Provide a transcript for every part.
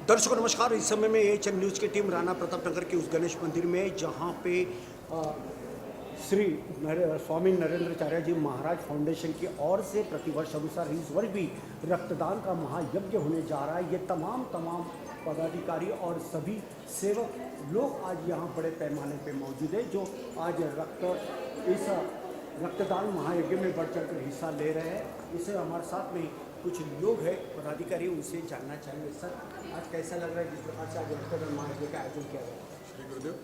दर्शकों नमस्कार। इस समय में एएचएन न्यूज़ की टीम राणा प्रताप नगर के उस गणेश मंदिर में जहां पे श्री स्वामी नरेंद्राचार्य जी महाराज फाउंडेशन की ओर से प्रतिवर्ष अनुसार इस वर्ष भी रक्तदान का महायज्ञ होने जा रहा है। ये तमाम पदाधिकारी और सभी सेवक लोग आज यहाँ बड़े पैमाने पे मौजूद है, जो आज इस रक्तदान महायज्ञ में बढ़ चढ़ कर हिस्सा ले रहे हैं। इसे हमारे साथ में कुछ लोग हैं पदाधिकारी, उनसे जानना चाहेंगे। सर, आज कैसा लग रहा है जिस प्रकार से आज रक्तदान महायज्ञ का आयोजन किया गया? श्री गुरुदेव,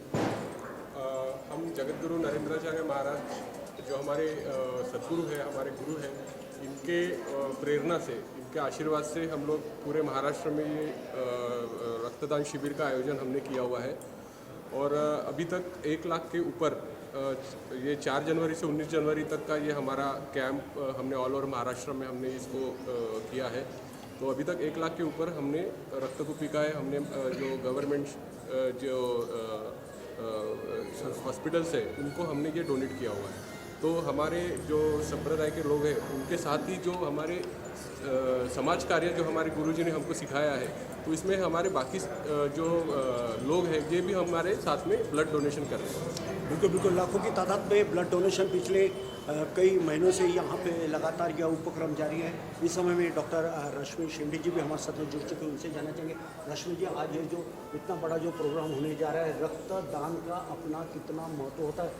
हम जगत गुरु नरेंद्राचार्य महाराज जो हमारे सदगुरु हैं, हमारे गुरु हैं, इनके प्रेरणा से, इनके आशीर्वाद से हम लोग पूरे महाराष्ट्र में ये रक्तदान शिविर का आयोजन हमने किया हुआ है। और अभी तक 1 लाख के ऊपर ये 4 जनवरी से 19 जनवरी तक का ये हमारा कैंप हमने ऑल ओवर महाराष्ट्र में हमने इसको किया है। तो अभी तक 1 लाख के ऊपर हमने रक्त कुपिकाएँ हमने जो गवर्नमेंट जो हॉस्पिटल्स है उनको हमने ये डोनेट किया हुआ है। तो हमारे जो संप्रदाय के लोग हैं उनके साथ ही जो हमारे समाज कार्य जो हमारे गुरुजी ने हमको सिखाया है, तो इसमें हमारे बाकी जो लोग हैं ये भी हमारे साथ में ब्लड डोनेशन कर रहे हैं। बिल्कुल लाखों की तादाद में ब्लड डोनेशन पिछले कई महीनों से यहाँ पे लगातार यह उपक्रम जारी है। इस समय में डॉक्टर रश्मि शिंदे जी भी हमारे साथ में जुड़ चुके हैं, उनसे जानना चाहेंगे। रश्मि जी, आज ये जो इतना बड़ा जो प्रोग्राम होने जा रहा है, रक्तदान का अपना कितना महत्व होता है?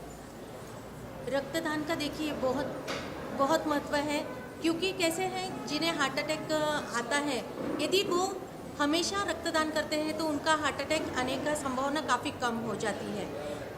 रक्तदान का देखिए बहुत महत्व है, क्योंकि कैसे हैं जिन्हें हार्ट अटैक आता है, यदि वो हमेशा रक्तदान करते हैं तो उनका हार्ट अटैक आने का संभावना काफ़ी कम हो जाती है।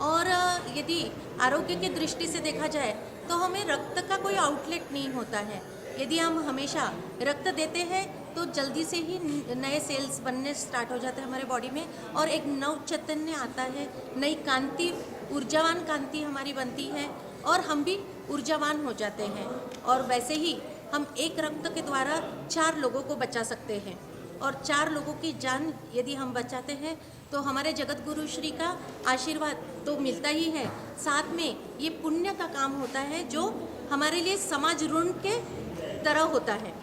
और यदि आरोग्य की दृष्टि से देखा जाए तो हमें रक्त का कोई आउटलेट नहीं होता है। यदि हम हमेशा रक्त देते हैं तो जल्दी से ही नए सेल्स बनने स्टार्ट हो जाते हैं हमारे बॉडी में, और एक नव चैतन्य आता है, नई कांति, ऊर्जावान कांति हमारी बनती है और हम भी ऊर्जावान हो जाते हैं। और वैसे ही हम एक रक्त के द्वारा 4 लोगों को बचा सकते हैं, और 4 लोगों की जान यदि हम बचाते हैं तो हमारे जगत गुरु श्री का आशीर्वाद तो मिलता ही है, साथ में ये पुण्य का काम होता है जो हमारे लिए समाज ऋण के तरह होता है।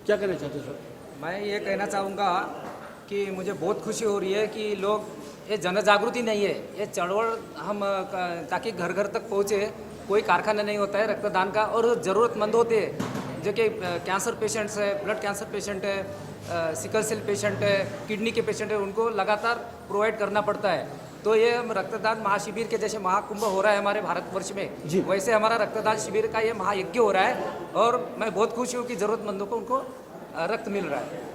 क्या कहना चाहते हो सर? मैं ये कहना चाहूँगा कि मुझे बहुत खुशी हो रही है कि लोग, ये जन जागृति नहीं है, ये चळवळ हम ताकि घर घर तक पहुँचे। कोई कारखाना नहीं होता है रक्तदान का, और ज़रूरतमंद होते हैं जो कि कैंसर पेशेंट्स है, ब्लड कैंसर पेशेंट है, सिकल सेल पेशेंट है, किडनी के पेशेंट है, उनको लगातार प्रोवाइड करना पड़ता है। तो ये हम रक्तदान महाशिविर के जैसे महाकुंभ हो रहा है हमारे भारतवर्ष में, वैसे हमारा रक्तदान शिविर का ये महायज्ञ हो रहा है, और मैं बहुत खुश हूँ कि ज़रूरतमंदों को उनको रक्त मिल रहा है।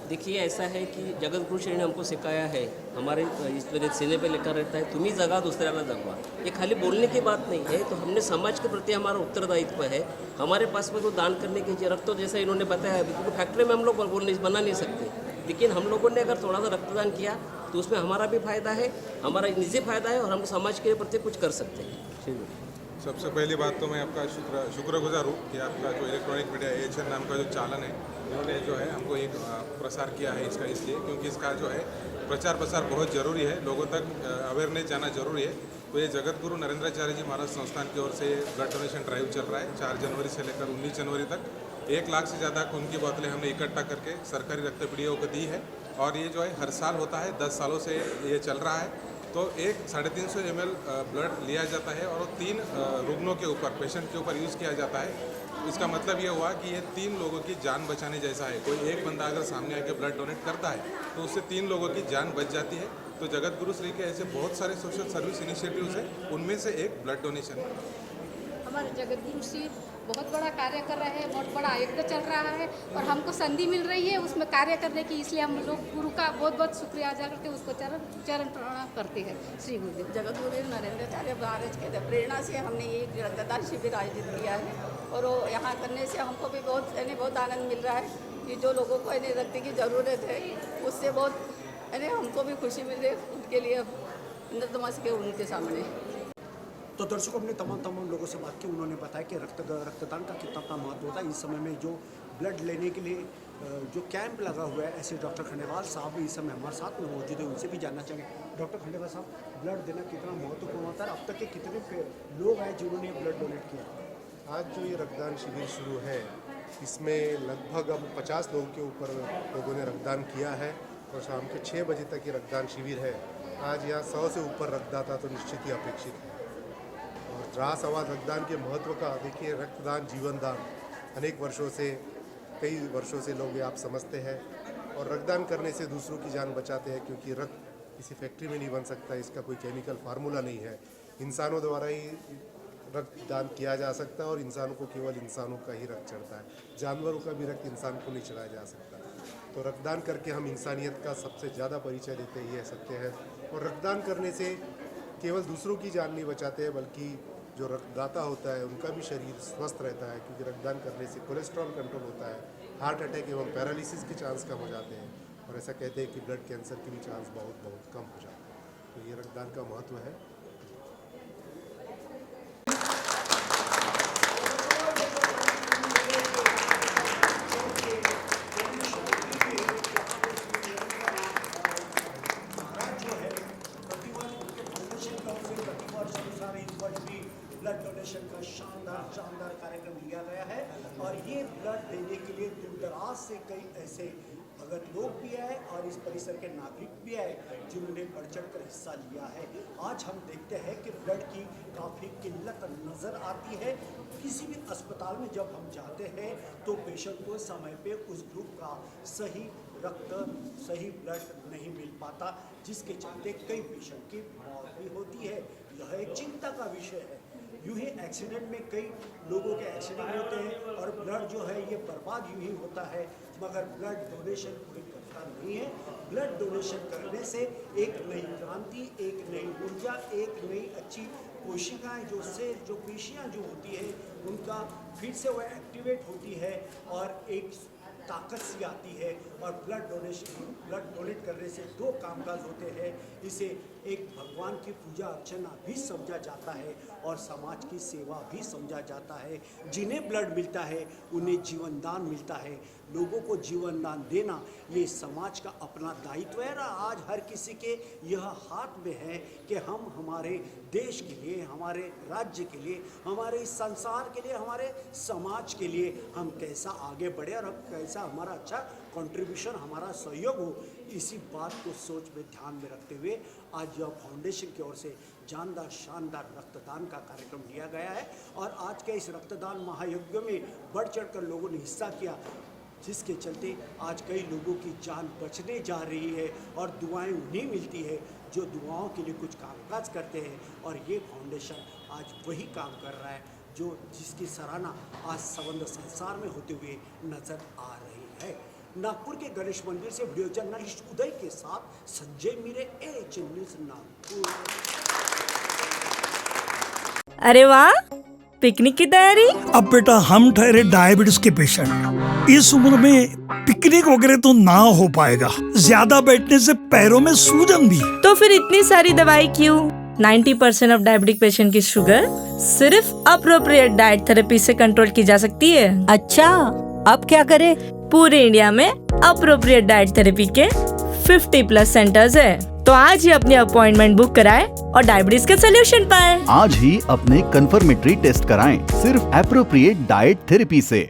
देखिए, ऐसा है कि जगत गुरु श्री ने हमको सिखाया है, हमारे इस तरह सीने पे लेकर रहता है, तुम्ही जगा दूसऱ्याला जगवा। ये खाली बोलने की बात नहीं है, तो हमने समाज के प्रति हमारा उत्तरदायित्व है। हमारे पास में तो दान करने की रक्त, तो जैसा इन्होंने बताया, क्योंकि फैक्ट्री में हम लोग बना नहीं सकते, लेकिन हम लोगों ने अगर थोड़ा सा रक्तदान किया तो उसमें हमारा भी फायदा है, हमारा निजी फायदा है, और हम समाज के प्रति कुछ कर सकते हैं। सबसे पहली बात तो मैं आपका शुक्रगुजार हूँ कि आपका जो इलेक्ट्रॉनिक मीडिया एएचएन नाम का जो चालन है, उन्होंने जो है हमको एक प्रसार किया है इसका, इसलिए क्योंकि इसका जो है प्रचार प्रसार बहुत ज़रूरी है, लोगों तक अवेयरनेस जाना जरूरी है। तो ये जगत गुरु नरेंद्राचार्य जी महाराज संस्थान की ओर से ब्लड डोनेशन ड्राइव चल रहा है। 4 जनवरी से लेकर 19 जनवरी तक 1 लाख से ज़्यादा खून की बोतलें हमने इकट्ठा करके सरकारी रक्तपीड़ियों को दी है, और ये जो है हर साल होता है, 10 सालों से ये चल रहा है। तो 350 ml ब्लड लिया जाता है और 3 रुग्णों के ऊपर, पेशेंट के ऊपर यूज़ किया जाता है। इसका मतलब ये हुआ कि ये 3 लोगों की जान बचाने जैसा है। कोई एक बंदा अगर सामने आके ब्लड डोनेट करता है तो उससे 3 लोगों की जान बच जाती है। तो जगत गुरु श्री के ऐसे बहुत सारे सोशल सर्विस इनिशिएटिव्स हैं, उनमें से एक ब्लड डोनेशन है। हमारे जगत गुरु श्री बहुत बड़ा कार्य कर रहे हैं, बहुत बड़ा यज्ञ चल रहा है, और हमको संधि मिल रही है उसमें कार्य करने की, इसलिए हम लोग गुरु का बहुत बहुत शुक्रिया अदा करके उसको चरण प्रणाम करते हैं। श्री गुरुदेव। जगत गुरु नरेंद्राचार्य महाराज के प्रेरणा से हमने ये रक्तदान शिविर आयोजित किया है, और वो यहाँ करने से हमको भी बहुत आनंद मिल रहा है कि जो लोगों को रक्त की ज़रूरत है उससे बहुत हमको भी खुशी मिल रही है। उनके लिए नतमस्तक के उनके सामने। तो दर्शकों, हमने तमाम लोगों से बात की, उन्होंने बताया कि रक्तदान का कितना महत्व होता है। इस समय में जो ब्लड लेने के लिए जो कैंप लगा हुआ है, ऐसे डॉक्टर खंडेवाल साहब भी इस समय हमारे साथ में मौजूद है, उनसे भी जानना चाहेंगे। डॉक्टर खंडेवाल साहब, ब्लड देना कितना महत्वपूर्ण होता है? अब तक के कितने लोग हैं जिन्होंने ब्लड डोनेट किया? आज जो ये रक्तदान शिविर शुरू है, इसमें लगभग अब 50 लोगों के ऊपर लोगों ने रक्तदान किया है और शाम के 6 बजे तक ये रक्तदान शिविर है। आज यहाँ 100 से ऊपर रक्तदाता तो निश्चित ही अपेक्षित है। और रहा सवाल रक्तदान के महत्व का, देखिए रक्तदान जीवन दान अनेक वर्षों से, कई वर्षों से लोग आप समझते हैं और रक्तदान करने से दूसरों की जान बचाते हैं, क्योंकि रक्त किसी फैक्ट्री में नहीं बन सकता, इसका कोई केमिकल फार्मूला नहीं है। इंसानों द्वारा ही रक्तदान किया जा सकता है और इंसानों को केवल इंसानों का ही रक्त चढ़ता है, जानवरों का भी रक्त इंसान को नहीं चढ़ाया जा सकता। तो रक्तदान करके हम इंसानियत का सबसे ज़्यादा परिचय देते ही सत्य है। और रक्तदान करने से केवल दूसरों की जान नहीं बचाते हैं, बल्कि जो रक्तदाता होता है उनका भी शरीर स्वस्थ रहता है, क्योंकि रक्तदान करने से कोलेस्ट्रॉल कंट्रोल होता है, हार्ट अटैक एवं पैरालिसिस के चांस कम हो जाते हैं और ऐसा कहते हैं कि ब्लड कैंसर के भी चांस बहुत कम हो जाते हैं। तो ये रक्तदान का महत्व है। ब्लड डोनेशन का शानदार कार्यक्रम लिया गया है और ये ब्लड देने के लिए दूर दराज से कई ऐसे भगत लोग भी आए और इस परिसर के नागरिक भी आए जिन्होंने बढ़ चढ़ कर हिस्सा लिया है। आज हम देखते हैं कि ब्लड की काफ़ी किल्लत नज़र आती है। किसी भी अस्पताल में जब हम जाते हैं तो पेशेंट को समय पे उस ग्रुप का सही रक्त, सही ब्लड नहीं मिल पाता, जिसके चलते कई पेशेंट की मौत भी होती है। यह एक चिंता का विषय है। यूँ ही एक्सीडेंट में कई लोगों के एक्सीडेंट होते हैं और ब्लड जो है ये बर्बाद यूँ ही होता है, मगर ब्लड डोनेशन कोई करता नहीं है। ब्लड डोनेशन करने से एक नई क्रांति, एक नई ऊर्जा, एक नई अच्छी कोशिकाएं जो पेशियां जो होती है उनका फिर से वह एक्टिवेट होती है और एक ताकत सी आती है। और ब्लड डोनेट करने से दो कामकाज होते हैं। इसे एक भगवान की पूजा अर्चना भी समझा जाता है और समाज की सेवा भी समझा जाता है। जिन्हें ब्लड मिलता है उन्हें जीवन दान मिलता है। लोगों को जीवन दान देना ये समाज का अपना दायित्व है। आज हर किसी के यह हाथ में है कि हम हमारे देश के लिए, हमारे राज्य के लिए, हमारे इस संसार के लिए, हमारे समाज के लिए हम कैसा आगे बढ़े और कैसा हमारा अच्छा कंट्रीब्यूशन, हमारा सहयोग हो। इसी बात को सोच में ध्यान में रखते हुए आज यह फाउंडेशन की ओर से जानदार शानदार रक्तदान का कार्यक्रम लिया गया है और आज के इस रक्तदान महायज्ञ में बढ़ चढ़कर लोगों ने हिस्सा किया, जिसके चलते आज कई लोगों की जान बचने जा रही है और दुआएं उन्हें मिलती है जो दुआओं के लिए कुछ कामकाज करते हैं। और ये फाउंडेशन आज वही काम कर रहा है जिसकी सराहना आज समग्र संसार में होते हुए नजर आ रही है। नागपुर के गणेश मंदिर से वीडियो जर्नलिस्ट उदय के साथ संजय मीरे, AHN न्यूज़ नागपुर। अरे वाह, पिकनिक की तैयारी? अब बेटा हम ठहरे डायबिटीज के पेशेंट, इस उम्र में पिकनिक वगैरह तो ना हो पाएगा, ज्यादा बैठने से पैरों में सूजन भी। तो फिर इतनी सारी दवाई क्यों? 90% ऑफ डायबिटिक पेशेंट की शुगर सिर्फ अप्रोप्रिएट डाइट थेरेपी से कंट्रोल की जा सकती है। अच्छा, अब क्या करें? पूरे इंडिया में अप्रोप्रिएट डाइट थेरेपी के 50+ सेंटर्स है। तो आज ही अपनी अपॉइंटमेंट बुक कराएं और डायबिटीज के सोल्यूशन पाएं। आज ही अपने कंफर्मेटरी टेस्ट कराएं सिर्फ एप्रोप्रिएट डाइट थेरेपी से।